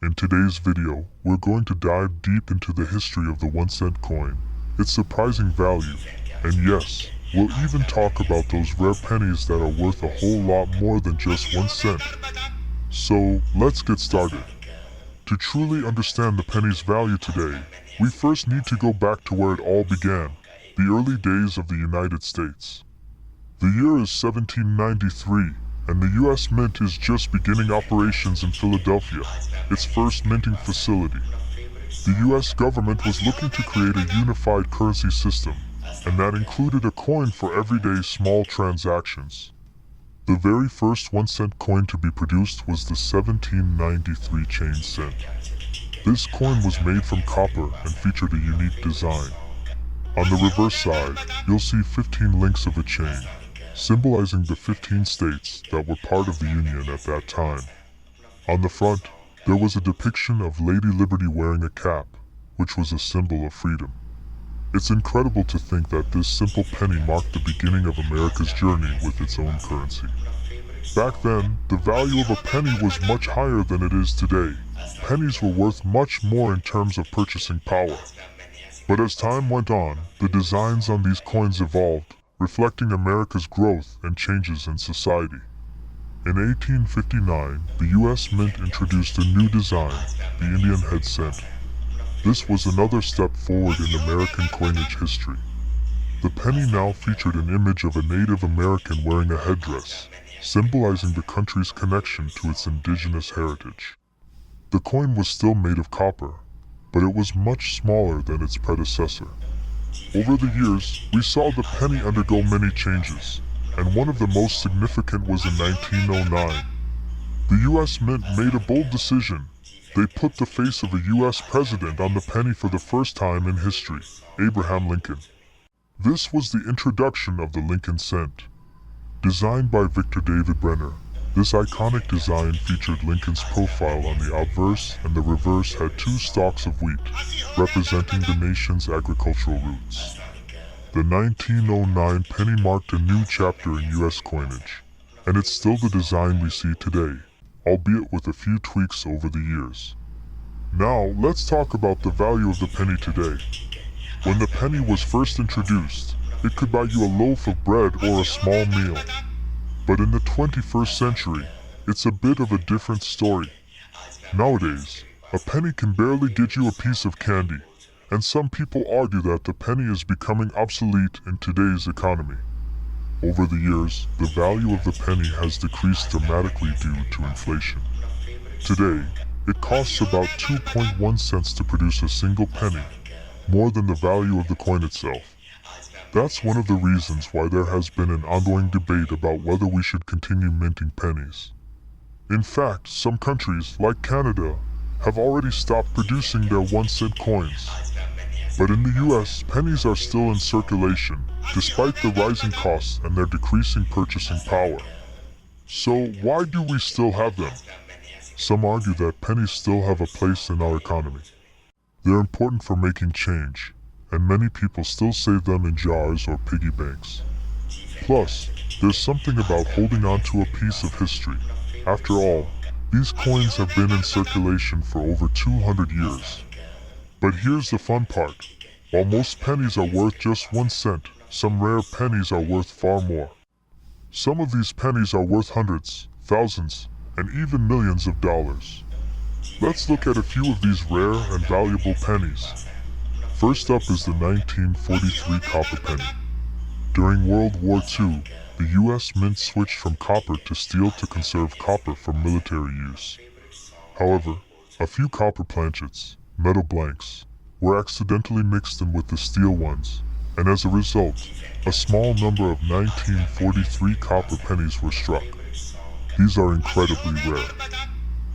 In today's video, we're going to dive deep into the history of the 1-cent coin, its surprising value, and yes, we'll even talk about those rare pennies that are worth a whole lot more than just 1 cent. So, let's get started. To truly understand the penny's value today, we first need to go back to where it all began, the early days of the United States. The year is 1793, and the U.S. Mint is just beginning operations in Philadelphia, its first minting facility. The U.S. government was looking to create a unified currency system, and that included a coin for everyday small transactions. The very first 1-cent coin to be produced was the 1793 chain cent. This coin was made from copper and featured a unique design. On the reverse side, you'll see 15 links of a chain, symbolizing the 15 states that were part of the Union at that time. On the front, there was a depiction of Lady Liberty wearing a cap, which was a symbol of freedom. It's incredible to think that this simple penny marked the beginning of America's journey with its own currency. Back then, the value of a penny was much higher than it is today. Pennies were worth much more in terms of purchasing power. But as time went on, the designs on these coins evolved, reflecting America's growth and changes in society. In 1859, the U.S. Mint introduced a new design, the Indian head cent. This was another step forward in American coinage history. The penny now featured an image of a Native American wearing a headdress, symbolizing the country's connection to its indigenous heritage. The coin was still made of copper, but it was much smaller than its predecessor. Over the years, we saw the penny undergo many changes, and one of the most significant was in 1909. The U.S. Mint made a bold decision. They put the face of a U.S. president on the penny for the first time in history, Abraham Lincoln. This was the introduction of the Lincoln cent. Designed by Victor David Brenner, this iconic design featured Lincoln's profile on the obverse, and the reverse had 2 stalks of wheat, representing the nation's agricultural roots. The 1909 penny marked a new chapter in U.S. coinage, and it's still the design we see today, albeit with a few tweaks over the years. Now, let's talk about the value of the penny today. When the penny was first introduced, it could buy you a loaf of bread or a small meal. But in the 21st century, it's a bit of a different story. Nowadays, a penny can barely get you a piece of candy, and some people argue that the penny is becoming obsolete in today's economy. Over the years, the value of the penny has decreased dramatically due to inflation. Today, it costs about 2.1 cents to produce a single penny, more than the value of the coin itself. That's one of the reasons why there has been an ongoing debate about whether we should continue minting pennies. In fact, some countries, like Canada, have already stopped producing their 1-cent coins. But in the US, pennies are still in circulation, despite the rising costs and their decreasing purchasing power. So why do we still have them? Some argue that pennies still have a place in our economy. They're important for making change, and many people still save them in jars or piggy banks. Plus, there's something about holding on to a piece of history. After all, these coins have been in circulation for over 200 years. But here's the fun part. While most pennies are worth just 1 cent, some rare pennies are worth far more. Some of these pennies are worth hundreds, thousands, and even millions of dollars. Let's look at a few of these rare and valuable pennies. First up is the 1943 copper penny. During World War II, the U.S. Mint switched from copper to steel to conserve copper for military use. However, a few copper planchets, metal blanks, were accidentally mixed in with the steel ones, and as a result, a small number of 1943 copper pennies were struck. These are incredibly rare.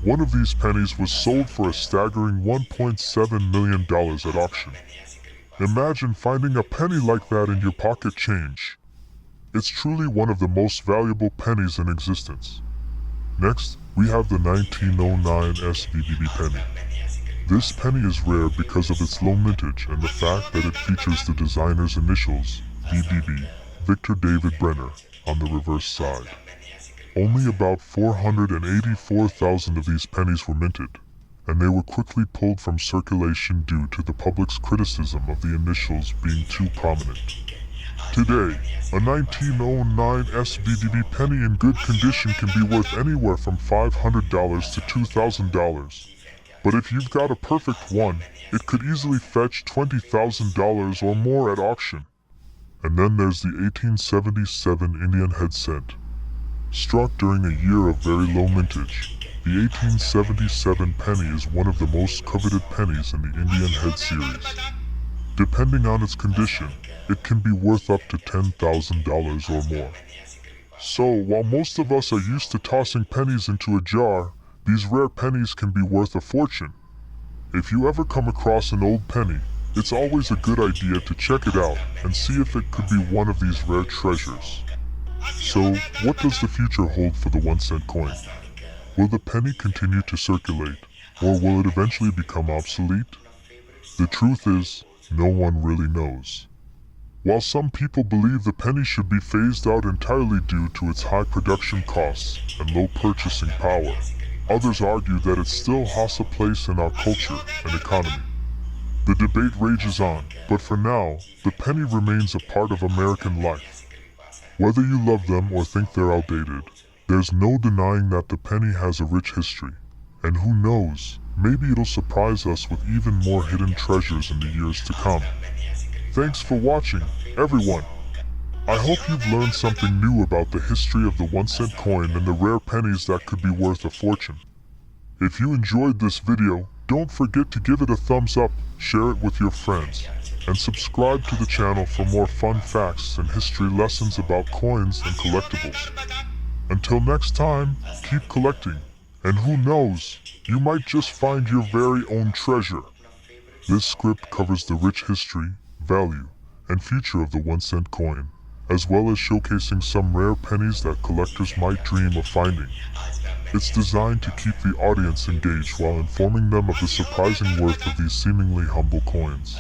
One of these pennies was sold for a staggering $1.7 million at auction. Imagine finding a penny like that in your pocket change. It's truly one of the most valuable pennies in existence. Next, we have the 1909 SVBB penny. This penny is rare because of its low mintage and the fact that it features the designer's initials, BBB, Victor David Brenner, on the reverse side. Only about 484,000 of these pennies were minted, and they were quickly pulled from circulation due to the public's criticism of the initials being too prominent. Today, a 1909 SBDB penny in good condition can be worth anywhere from $500 to $2,000. But if you've got a perfect one, it could easily fetch $20,000 or more at auction. And then there's the 1877 Indian head cent. Struck during a year of very low mintage, the 1877 penny is one of the most coveted pennies in the Indian head series. Depending on its condition, it can be worth up to $10,000 or more. So, while most of us are used to tossing pennies into a jar, these rare pennies can be worth a fortune. If you ever come across an old penny, it's always a good idea to check it out and see if it could be one of these rare treasures. So, what does the future hold for the 1-cent coin? Will the penny continue to circulate, or will it eventually become obsolete? The truth is, no one really knows. While some people believe the penny should be phased out entirely due to its high production costs and low purchasing power, others argue that it still has a place in our culture and economy. The debate rages on, but for now, the penny remains a part of American life. Whether you love them or think they're outdated, there's no denying that the penny has a rich history. And who knows, maybe it'll surprise us with even more hidden treasures in the years to come. Thanks for watching, everyone. I hope you've learned something new about the history of the 1-cent coin and the rare pennies that could be worth a fortune. If you enjoyed this video, don't forget to give it a thumbs up, share it with your friends, and subscribe to the channel for more fun facts and history lessons about coins and collectibles. Until next time, keep collecting, and who knows, you might just find your very own treasure. This script covers the rich history, value, and future of the 1-cent coin, as well as showcasing some rare pennies that collectors might dream of finding. It's designed to keep the audience engaged while informing them of the surprising worth of these seemingly humble coins.